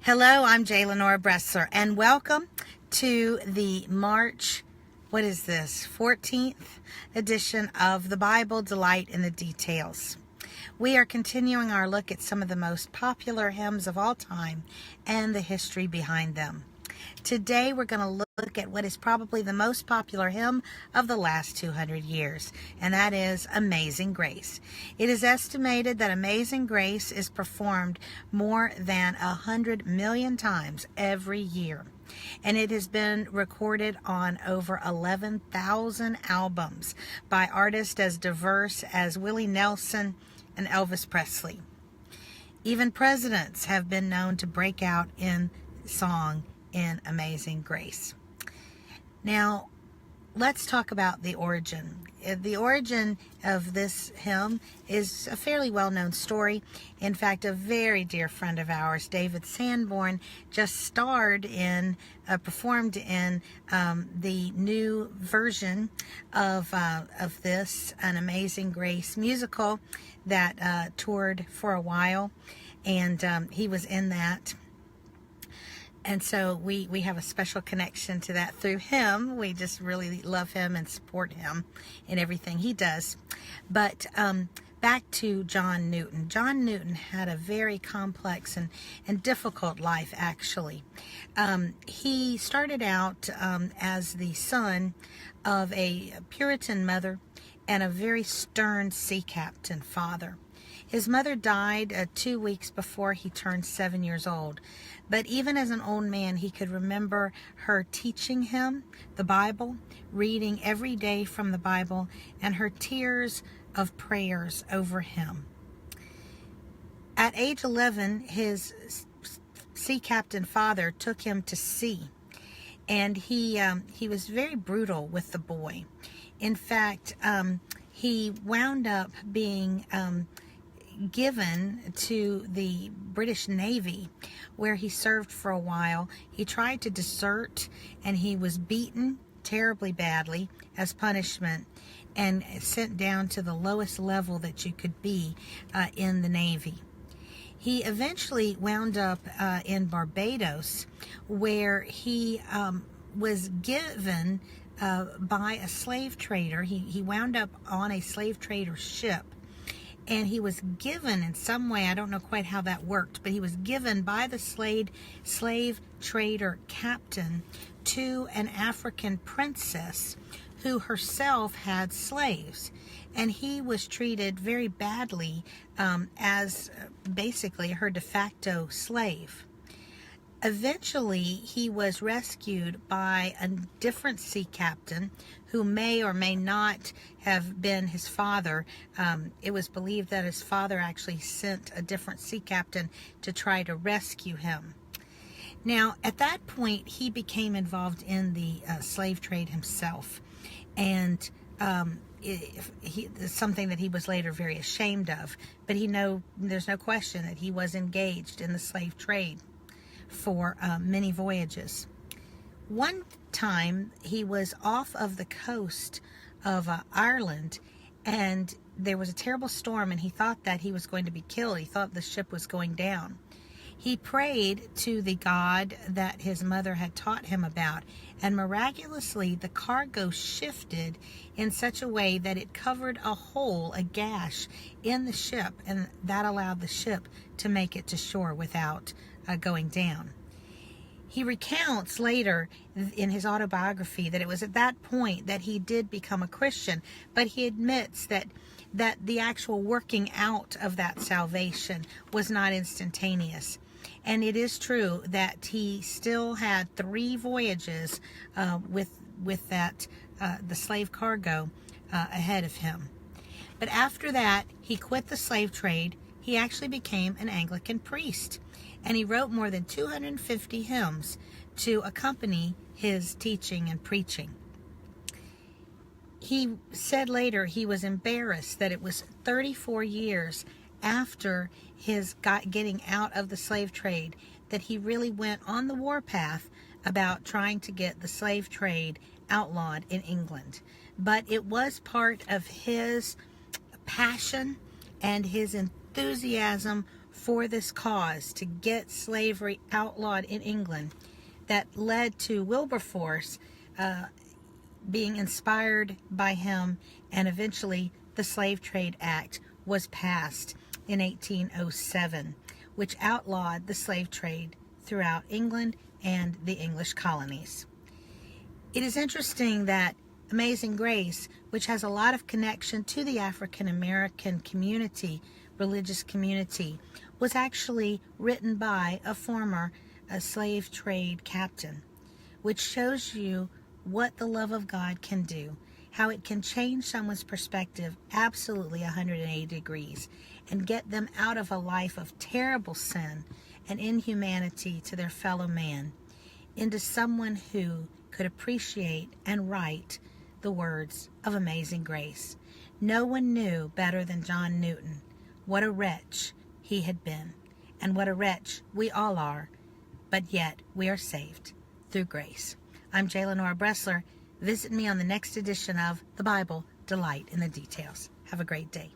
Hello, I'm J. Lenora Bressler, and welcome to the March, 14th edition of the Bible Delight in the Details. We are continuing our look at some of the most popular hymns of all time and the history behind them. Today we're going to look at what is probably the most popular hymn of the last 200 years, and that is Amazing Grace. It is estimated that Amazing Grace is performed more than 100 million times every year, and it has been recorded on over 11,000 albums by artists as diverse as Willie Nelson and Elvis Presley. Even presidents have been known to break out in song in Amazing Grace. Now, let's talk about the origin. The origin of this hymn is a fairly well-known story. In fact, a very dear friend of ours, David Sanborn, just performed in the new version of this, an Amazing Grace musical that toured for a while, and he was in that. And so we have a special connection to that through him. We just really love him and support him in everything he does. But back to John Newton. John Newton had a very complex and difficult life, actually. He started out as the son of a Puritan mother and a very stern sea captain father. His mother died 2 weeks before he turned 7 years old. But even as an old man, he could remember her teaching him the Bible, reading every day from the Bible, and her tears of prayers over him. At age 11, his sea captain father took him to sea, and he was very brutal with the boy. In fact, he wound up being given to the British Navy, where he served for a while. He tried to desert, and he was beaten terribly badly as punishment and sent down to the lowest level that you could be in the Navy. He eventually wound up in Barbados, where he was given by a slave trader. He wound up on a slave trader ship, and he was given in some way, I don't know quite how that worked, but he was given by the slave trader captain to an African princess who herself had slaves. And he was treated very badly as basically her de facto slave. Eventually, he was rescued by a different sea captain who may or may not have been his father. It was believed that his father actually sent a different sea captain to try to rescue him. Now, at that point, he became involved in the slave trade himself, and something that he was later very ashamed of. But there's no question that he was engaged in the slave trade for many voyages. One time he was off of the coast of Ireland, and there was a terrible storm, and he thought that he was going to be killed. He thought the ship was going down. He prayed to the God that his mother had taught him about, and miraculously the cargo shifted in such a way that it covered a gash in the ship, and that allowed the ship to make it to shore without going down. He recounts later in his autobiography that it was at that point that he did become a Christian, but he admits that the actual working out of that salvation was not instantaneous. And it is true that he still had 3 voyages with that the slave cargo ahead of him. But after that, he quit the slave trade. He actually became an Anglican priest, and he wrote more than 250 hymns to accompany his teaching and preaching. He said later he was embarrassed that it was 34 years after his getting out of the slave trade that he really went on the warpath about trying to get the slave trade outlawed in England. But it was part of his passion and his enthusiasm for this cause to get slavery outlawed in England that led to Wilberforce being inspired by him, and eventually the Slave Trade Act was passed in 1807, which outlawed the slave trade throughout England and the English colonies. It is interesting that Amazing Grace, which has a lot of connection to the African American community, religious community, was actually written by a former slave trade captain, which shows you what the love of God can do, how it can change someone's perspective absolutely 180 degrees and get them out of a life of terrible sin and inhumanity to their fellow man into someone who could appreciate and write the words of Amazing Grace. No one knew better than John Newton what a wretch he had been, and what a wretch we all are, but yet we are saved through grace. I'm J. Lenora Bressler. Visit me on the next edition of The Bible, Delight in the Details. Have a great day.